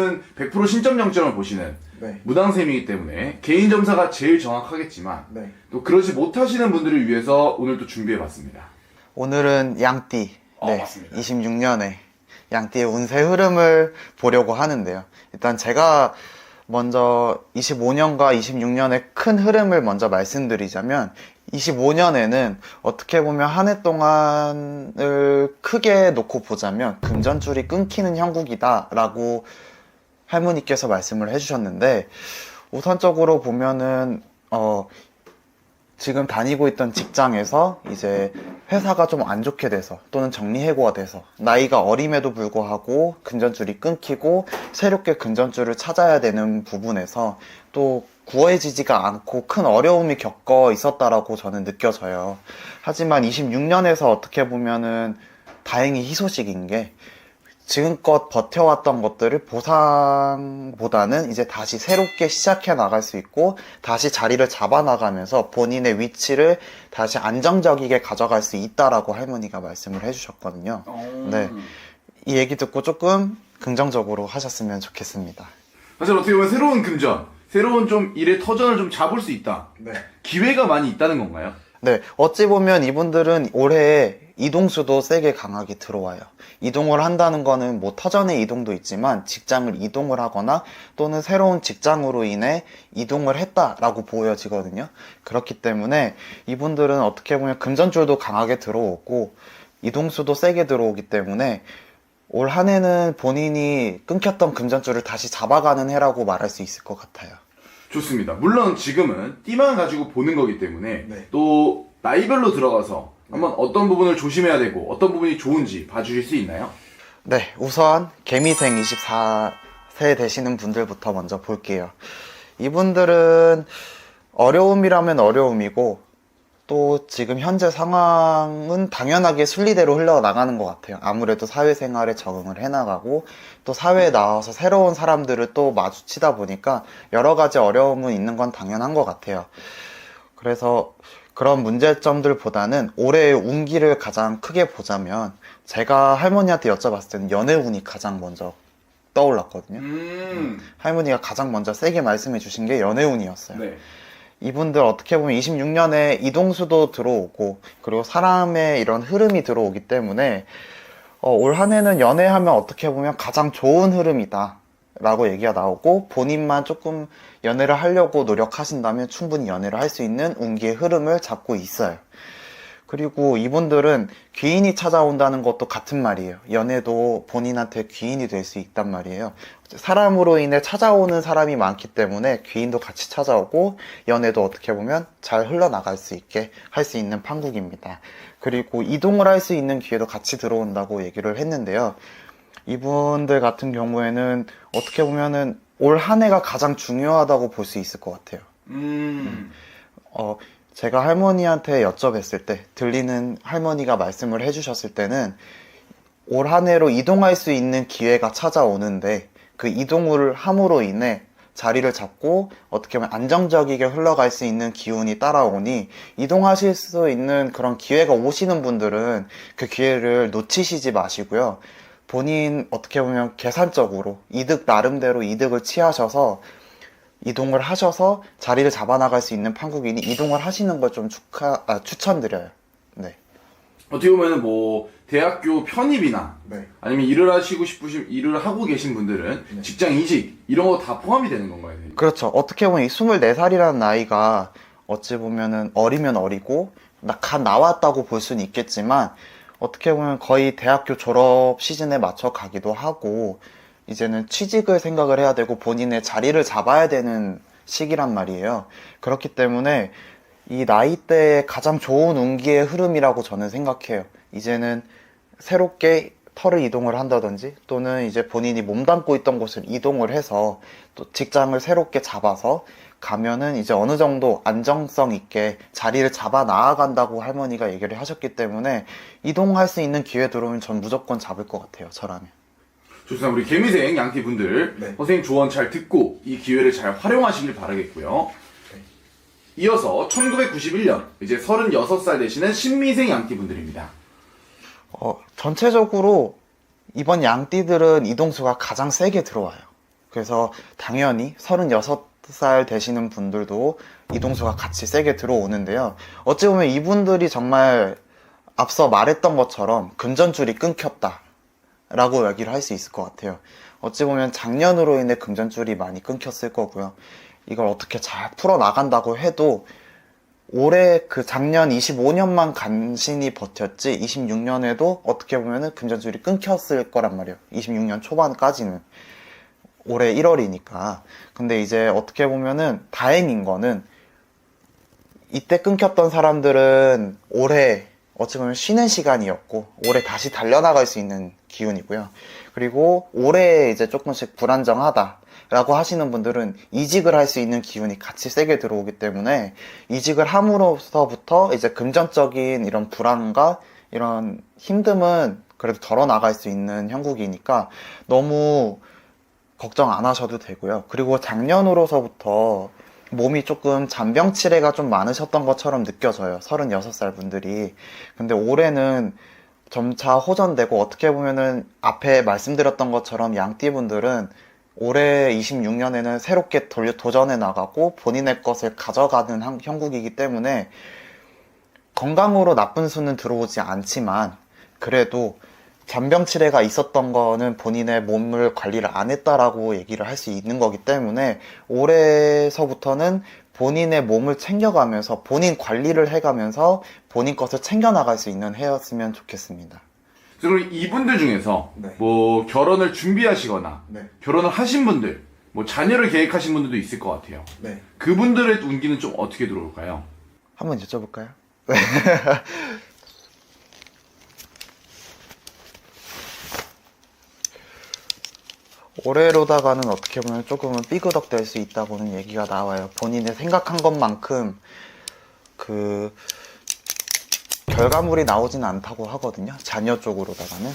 100% 신점 영점을 보시는 네. 무당쌤이기 때문에 개인 점사가 제일 정확하겠지만 네. 또 그러지 못하시는 분들을 위해서 오늘 또 준비해봤습니다. 오늘은 양띠. 네. 맞습니다. 26년에 양띠의 운세 흐름을 보려고 하는데요. 일단 제가 먼저 25년과 26년의 큰 흐름을 먼저 말씀드리자면 25년에는 어떻게 보면 한 해 동안을 크게 놓고 보자면 금전줄이 끊기는 형국이다 라고 할머니께서 말씀을 해주셨는데, 우선적으로 보면은 지금 다니고 있던 직장에서 이제 회사가 좀 안 좋게 돼서 또는 정리해고가 돼서 나이가 어림에도 불구하고 금전줄이 끊기고 새롭게 금전줄을 찾아야 되는 부분에서 또 구해지지가 않고 큰 어려움이 겪어 있었다라고 저는 느껴져요. 하지만 26년에서 어떻게 보면은 다행히 희소식인 게 지금껏 버텨왔던 것들을 보상보다는 이제 다시 새롭게 시작해 나갈 수 있고 다시 자리를 잡아 나가면서 본인의 위치를 다시 안정적이게 가져갈 수 있다라고 할머니가 말씀을 해주셨거든요. 네, 이 얘기 듣고 조금 긍정적으로 하셨으면 좋겠습니다. 사실 어떻게 보면 새로운 금전, 새로운 좀 일의 터전을 좀 잡을 수 있다. 네. 기회가 많이 있다는 건가요? 네, 어찌 보면 이분들은 올해 이동수도 세게 강하게 들어와요. 이동을 한다는 거는 뭐 터전의 이동도 있지만 직장을 이동을 하거나 또는 새로운 직장으로 인해 이동을 했다라고 보여지거든요. 그렇기 때문에 이분들은 어떻게 보면 금전줄도 강하게 들어오고 이동수도 세게 들어오기 때문에 올 한 해는 본인이 끊겼던 금전줄을 다시 잡아가는 해라고 말할 수 있을 것 같아요. 좋습니다. 물론 지금은 띠만 가지고 보는 거기 때문에 네. 또 나이별로 들어가서 한번 어떤 부분을 조심해야 되고 어떤 부분이 좋은지 봐주실 수 있나요? 네, 우선 개미생 24세 되시는 분들부터 먼저 볼게요. 이분들은 어려움이라면 어려움이고 또 지금 현재 상황은 당연하게 순리대로 흘러나가는 것 같아요. 아무래도 사회생활에 적응을 해나가고 또 사회에 나와서 새로운 사람들을 또 마주치다 보니까 여러 가지 어려움은 있는 건 당연한 것 같아요. 그래서 그런 문제점들보다는 올해의 운기를 가장 크게 보자면 제가 할머니한테 여쭤봤을 때는 연애운이 가장 먼저 떠올랐거든요. 할머니가 가장 먼저 세게 말씀해 주신 게 연애운이었어요. 네. 이분들 어떻게 보면 26년에 이동수도 들어오고 그리고 사람의 이런 흐름이 들어오기 때문에 올 한 해는 연애하면 어떻게 보면 가장 좋은 흐름이다 라고 얘기가 나오고 본인만 조금 연애를 하려고 노력하신다면 충분히 연애를 할 수 있는 운기의 흐름을 잡고 있어요. 그리고 이분들은 귀인이 찾아온다는 것도 같은 말이에요. 연애도 본인한테 귀인이 될 수 있단 말이에요. 사람으로 인해 찾아오는 사람이 많기 때문에 귀인도 같이 찾아오고 연애도 어떻게 보면 잘 흘러나갈 수 있게 할 수 있는 판국입니다. 그리고 이동을 할 수 있는 기회도 같이 들어온다고 얘기를 했는데요. 이분들 같은 경우에는 어떻게 보면은 올 한 해가 가장 중요하다고 볼 수 있을 것 같아요. 제가 할머니한테 여쭤뵀을 때 들리는 할머니가 말씀을 해주셨을 때는 올 한 해로 이동할 수 있는 기회가 찾아오는데 그 이동을 함으로 인해 자리를 잡고 어떻게 보면 안정적이게 흘러갈 수 있는 기운이 따라오니 이동하실 수 있는 그런 기회가 오시는 분들은 그 기회를 놓치시지 마시고요. 본인 어떻게 보면 계산적으로 이득 나름대로 이득을 취하셔서 이동을 하셔서 자리를 잡아나갈 수 있는 판국이니 이동을 하시는 걸 좀 추천드려요. 네. 어떻게 보면 뭐 대학교 편입이나 네. 아니면 일을 하시고 싶으신 일을 하고 계신 분들은 네. 직장 이직 이런 거 다 포함이 되는 건가요? 그렇죠. 어떻게 보면 이 24살이라는 나이가 어찌 보면은 어리면 어리고 갓 나왔다고 볼 수는 있겠지만 어떻게 보면 거의 대학교 졸업 시즌에 맞춰 가기도 하고 이제는 취직을 생각을 해야 되고 본인의 자리를 잡아야 되는 시기란 말이에요. 그렇기 때문에 이 나이대에 가장 좋은 운기의 흐름이라고 저는 생각해요. 이제는 새롭게 터를 이동을 한다든지 또는 이제 본인이 몸담고 있던 곳을 이동을 해서 또 직장을 새롭게 잡아서 가면은 이제 어느 정도 안정성 있게 자리를 잡아 나아간다고 할머니가 얘기를 하셨기 때문에 이동할 수 있는 기회 들어오면 전 무조건 잡을 것 같아요. 저라면. 좋습니다. 우리 개미생 양띠 분들 네. 선생님 조언 잘 듣고 이 기회를 잘 활용하시길 바라겠고요. 네. 이어서 1991년 이제 36살 되시는 신미생 양띠 분들입니다. 전체적으로 이번 양띠들은 이동수가 가장 세게 들어와요. 그래서 당연히 36살 되시는 분들도 이동수가 같이 세게 들어오는데요. 어찌 보면 이분들이 정말 앞서 말했던 것처럼 금전줄이 끊겼다 라고 얘기를 할 수 있을 것 같아요. 어찌 보면 작년으로 인해 금전줄이 많이 끊겼을 거고요. 이걸 어떻게 잘 풀어나간다고 해도 올해 그 작년 25년만 간신히 버텼지 26년에도 어떻게 보면은 금전줄이 끊겼을 거란 말이에요. 26년 초반까지는. 올해 1월이니까. 근데 이제 어떻게 보면은 다행인 거는 이때 끊겼던 사람들은 올해 어찌 보면 쉬는 시간이었고 올해 다시 달려나갈 수 있는 기운이고요. 그리고 올해 이제 조금씩 불안정하다라고 하시는 분들은 이직을 할 수 있는 기운이 같이 세게 들어오기 때문에 이직을 함으로써부터 이제 금전적인 이런 불안과 이런 힘듦은 그래도 덜어나갈 수 있는 형국이니까 너무 걱정 안 하셔도 되고요. 그리고 작년으로서부터 몸이 조금 잔병치레가 좀 많으셨던 것처럼 느껴져요. 36살 분들이. 근데 올해는 점차 호전되고 어떻게 보면은 앞에 말씀드렸던 것처럼 양띠 분들은 올해 26년에는 새롭게 도전해 나가고 본인의 것을 가져가는 형국이기 때문에 건강으로 나쁜 수는 들어오지 않지만 그래도 잔병치레가 있었던 거는 본인의 몸을 관리를 안 했다라고 얘기를 할 수 있는 거기 때문에 올해서부터는 본인의 몸을 챙겨가면서 본인 관리를 해가면서 본인 것을 챙겨나갈 수 있는 해였으면 좋겠습니다. 그럼 이분들 중에서 네. 뭐 결혼을 준비하시거나 네. 결혼을 하신 분들, 뭐 자녀를 계획하신 분들도 있을 것 같아요. 네. 그분들의 운기는 좀 어떻게 들어올까요? 한번 여쭤볼까요? 올해로다가는 어떻게 보면 조금은 삐그덕될 수 있다고는 얘기가 나와요. 본인이 생각한 것만큼 그 결과물이 나오진 않다고 하거든요. 자녀 쪽으로다가는.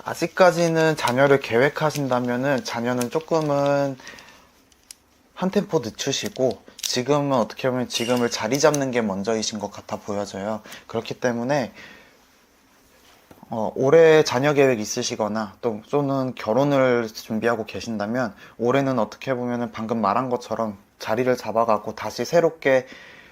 아직까지는 자녀를 계획하신다면은 자녀는 조금은 한 템포 늦추시고 지금은 어떻게 보면 지금을 자리 잡는 게 먼저이신 것 같아 보여져요. 그렇기 때문에 올해 자녀 계획 있으시거나 또는 결혼을 준비하고 계신다면 올해는 어떻게 보면은 방금 말한 것처럼 자리를 잡아가고 다시 새롭게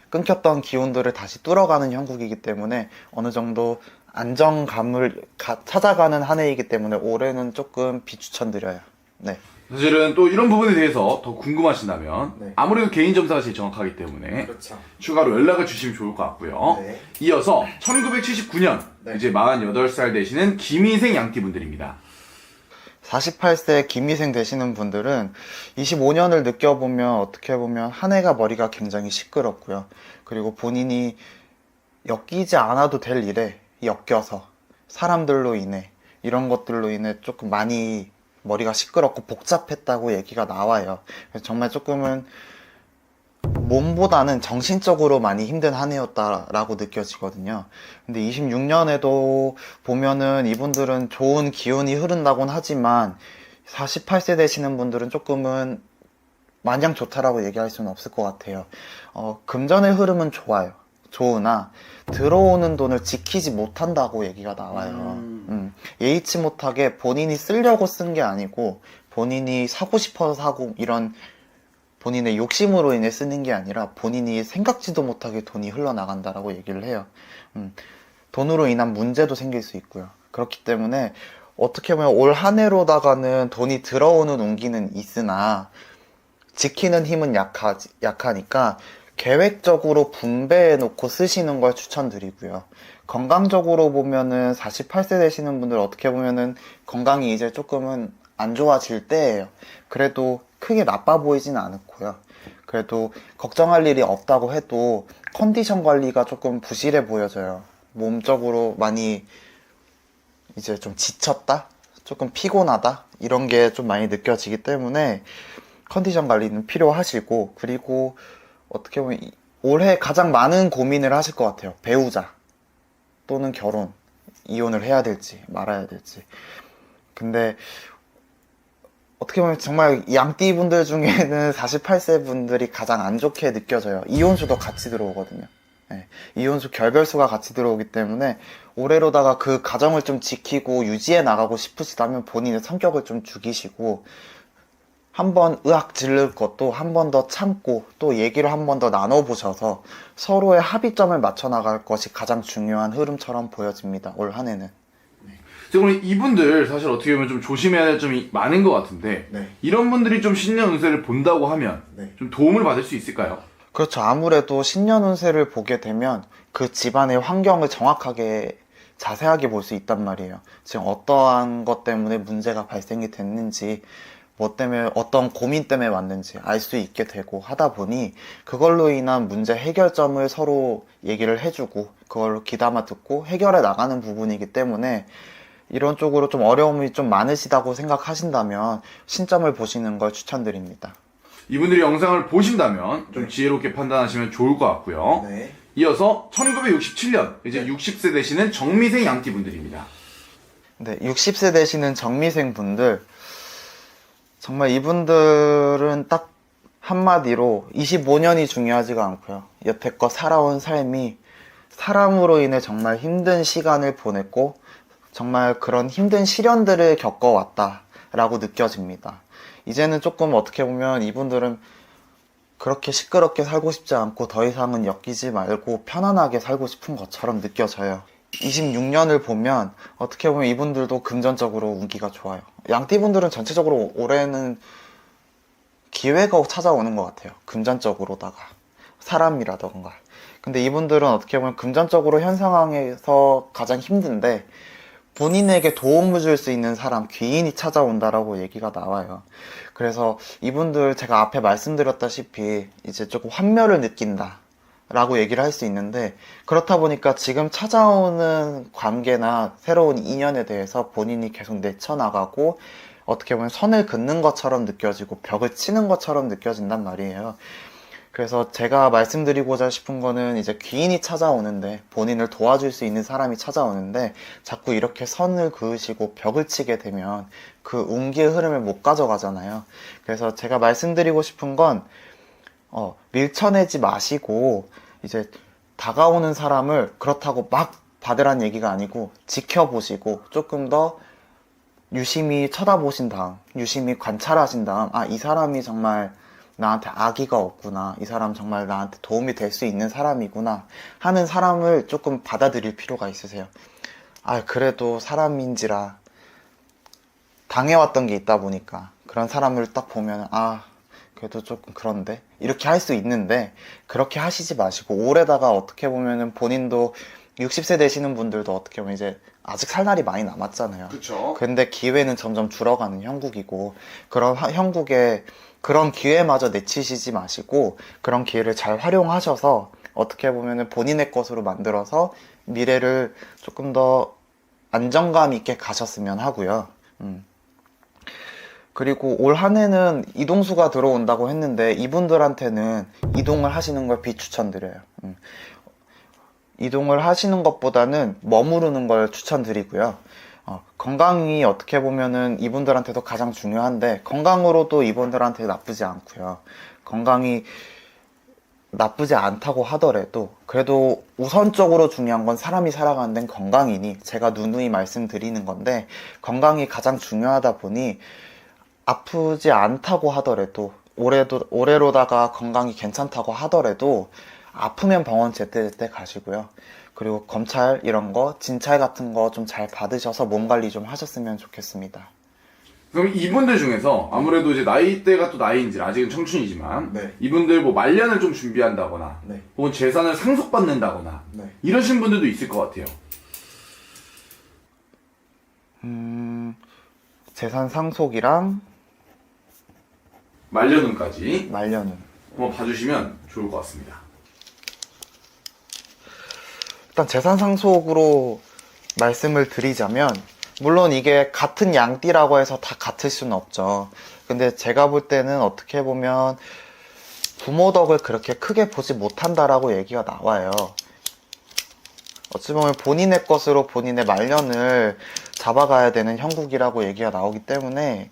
끊겼던 기운들을 다시 뚫어가는 형국이기 때문에 어느 정도 안정감을 찾아가는 한 해이기 때문에 올해는 조금 비추천드려요. 네. 사실은 또 이런 부분에 대해서 더 궁금하신다면 네. 아무래도 개인 점사가 제일 정확하기 때문에 그렇죠. 추가로 연락을 주시면 좋을 것 같고요. 네. 이어서 1979년 네. 이제 48살 되시는 김희생 양띠분들입니다. 48세 김희생 되시는 분들은 25년을 느껴보면 어떻게 보면 한 해가 머리가 굉장히 시끄럽고요. 그리고 본인이 엮이지 않아도 될 일에 엮여서 사람들로 인해 이런 것들로 인해 조금 많이 머리가 시끄럽고 복잡했다고 얘기가 나와요. 그래서 정말 조금은 몸보다는 정신적으로 많이 힘든 한 해였다라고 느껴지거든요. 근데 26년에도 보면은 이분들은 좋은 기운이 흐른다곤 하지만 48세 되시는 분들은 조금은 마냥 좋다라고 얘기할 수는 없을 것 같아요. 금전의 흐름은 좋아요. 좋으나 들어오는 돈을 지키지 못한다고 얘기가 나와요. 예의치 못하게 본인이 쓰려고 쓴 게 아니고 본인이 사고 싶어서 사고 이런 본인의 욕심으로 인해 쓰는 게 아니라 본인이 생각지도 못하게 돈이 흘러나간다라고 얘기를 해요. 돈으로 인한 문제도 생길 수 있고요. 그렇기 때문에 어떻게 보면 올 한 해로다가는 돈이 들어오는 운기는 있으나 지키는 힘은 약하니까 계획적으로 분배해 놓고 쓰시는 걸 추천드리고요. 건강적으로 보면은 48세 되시는 분들 어떻게 보면은 건강이 이제 조금은 안 좋아질 때예요. 그래도 크게 나빠 보이진 않고요. 그래도 걱정할 일이 없다고 해도 컨디션 관리가 조금 부실해 보여져요. 몸적으로 많이 이제 좀 지쳤다? 조금 피곤하다? 이런 게 좀 많이 느껴지기 때문에 컨디션 관리는 필요하시고, 그리고 어떻게 보면 올해 가장 많은 고민을 하실 것 같아요. 배우자 또는 결혼 이혼을 해야 될지 말아야 될지. 근데 어떻게 보면 정말 양띠 분들 중에는 48세 분들이 가장 안 좋게 느껴져요. 이혼수도 같이 들어오거든요. 네, 이혼수 결별수가 같이 들어오기 때문에 올해로다가 그 가정을 좀 지키고 유지해 나가고 싶으시다면 본인의 성격을 좀 죽이시고 한 번 의학 지를 것도 한 번 더 참고 또 얘기를 한 번 더 나눠보셔서 서로의 합의점을 맞춰 나갈 것이 가장 중요한 흐름처럼 보여집니다. 올 한 해는. 그래서 오늘 이분들 사실 어떻게 보면 좀 조심해야 될 점이 많은 것 같은데 네. 이런 분들이 좀 신년 운세를 본다고 하면 네. 좀 도움을 받을 수 있을까요? 그렇죠. 아무래도 신년 운세를 보게 되면 그 집안의 환경을 정확하게 자세하게 볼 수 있단 말이에요. 지금 어떠한 것 때문에 문제가 발생이 됐는지, 뭐 때문에 어떤 고민 때문에 왔는지 알 수 있게 되고 하다 보니 그걸로 인한 문제 해결점을 서로 얘기를 해주고 그걸로 귀담아 듣고 해결해 나가는 부분이기 때문에 이런 쪽으로 좀 어려움이 좀 많으시다고 생각하신다면 신점을 보시는 걸 추천드립니다. 이분들이 영상을 보신다면 좀 지혜롭게 판단하시면 좋을 것 같고요. 네. 이어서 1967년 이제 60세 되시는 정미생 양띠 분들입니다. 네, 60세 되시는 정미생 분들, 정말 이분들은 딱 한마디로 25년이 중요하지가 않고요. 여태껏 살아온 삶이 사람으로 인해 정말 힘든 시간을 보냈고 정말 그런 힘든 시련들을 겪어왔다라고 느껴집니다. 이제는 조금 어떻게 보면 이분들은 그렇게 시끄럽게 살고 싶지 않고 더 이상은 엮이지 말고 편안하게 살고 싶은 것처럼 느껴져요. 26년을 보면 어떻게 보면 이분들도 금전적으로 운기가 좋아요. 양띠분들은 전체적으로 올해는 기회가 찾아오는 것 같아요. 금전적으로다가 사람이라던가. 근데 이분들은 어떻게 보면 금전적으로 현 상황에서 가장 힘든데 본인에게 도움을 줄 수 있는 사람, 귀인이 찾아온다라고 얘기가 나와요. 그래서 이분들 제가 앞에 말씀드렸다시피 이제 조금 환멸을 느낀다 라고 얘기를 할 수 있는데, 그렇다 보니까 지금 찾아오는 관계나 새로운 인연에 대해서 본인이 계속 내쳐나가고 어떻게 보면 선을 긋는 것처럼 느껴지고 벽을 치는 것처럼 느껴진단 말이에요. 그래서 제가 말씀드리고자 싶은 거는 이제 귀인이 찾아오는데, 본인을 도와줄 수 있는 사람이 찾아오는데 자꾸 이렇게 선을 그으시고 벽을 치게 되면 그 운기의 흐름을 못 가져가잖아요. 그래서 제가 말씀드리고 싶은 건 밀쳐내지 마시고 이제 다가오는 사람을 그렇다고 막 받으란 얘기가 아니고 지켜보시고 조금 더 유심히 쳐다보신 다음, 유심히 관찰하신 다음, 아, 이 사람이 정말 나한테 악의가 없구나, 이 사람 정말 나한테 도움이 될 수 있는 사람이구나 하는 사람을 조금 받아들일 필요가 있으세요. 아, 그래도 사람인지라 당해왔던 게 있다 보니까 그런 사람을 딱 보면 아, 그래도 조금 그런데 이렇게 할 수 있는데, 그렇게 하시지 마시고 올해다가 어떻게 보면은 본인도 60세 되시는 분들도 어떻게 보면 이제 아직 살 날이 많이 남았잖아요. 그렇죠. 근데 기회는 점점 줄어가는 형국이고, 그런 형국에 그런 기회마저 내치시지 마시고 그런 기회를 잘 활용하셔서 어떻게 보면은 본인의 것으로 만들어서 미래를 조금 더 안정감 있게 가셨으면 하고요. 그리고 올 한 해는 이동수가 들어온다고 했는데 이분들한테는 이동을 하시는 걸 비추천드려요. 이동을 하시는 것보다는 머무르는 걸 추천드리고요. 건강이 어떻게 보면은 이분들한테도 가장 중요한데 건강으로도 이분들한테 나쁘지 않고요. 건강이 나쁘지 않다고 하더라도 그래도 우선적으로 중요한 건 사람이 살아가는 데는 건강이니 제가 누누이 말씀드리는 건데, 건강이 가장 중요하다 보니 아프지 않다고 하더라도 올해로다가 건강이 괜찮다고 하더라도 아프면 병원 제때제때 가시고요. 그리고 검찰 이런 거, 진찰 같은 거 좀 잘 받으셔서 몸 관리 좀 하셨으면 좋겠습니다. 그럼 이분들 중에서 아무래도 이제 나이대가 또 나이인지 아직은 청춘이지만 네. 이분들 뭐 말년을 좀 준비한다거나 네. 혹은 재산을 상속받는다거나 네. 이러신 분들도 있을 것 같아요. 재산 상속이랑 말년운까지 말년운. 한번 봐주시면 좋을 것 같습니다. 일단 재산 상속으로 말씀을 드리자면, 물론 이게 같은 양띠라고 해서 다 같을 수는 없죠. 근데 제가 볼 때는 어떻게 보면 부모 덕을 그렇게 크게 보지 못한다라고 얘기가 나와요. 어찌 보면 본인의 것으로 본인의 말년을 잡아가야 되는 형국이라고 얘기가 나오기 때문에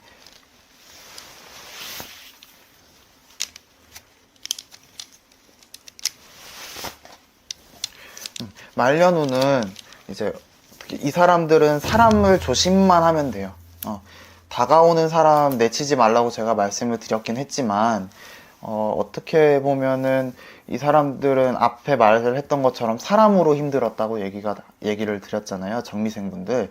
말년운은 이제 이 사람들은 사람을 조심만 하면 돼요. 다가오는 사람 내치지 말라고 제가 말씀을 드렸긴 했지만 어떻게 보면은 이 사람들은 앞에 말을 했던 것처럼 사람으로 힘들었다고 얘기를 드렸잖아요. 정미생분들.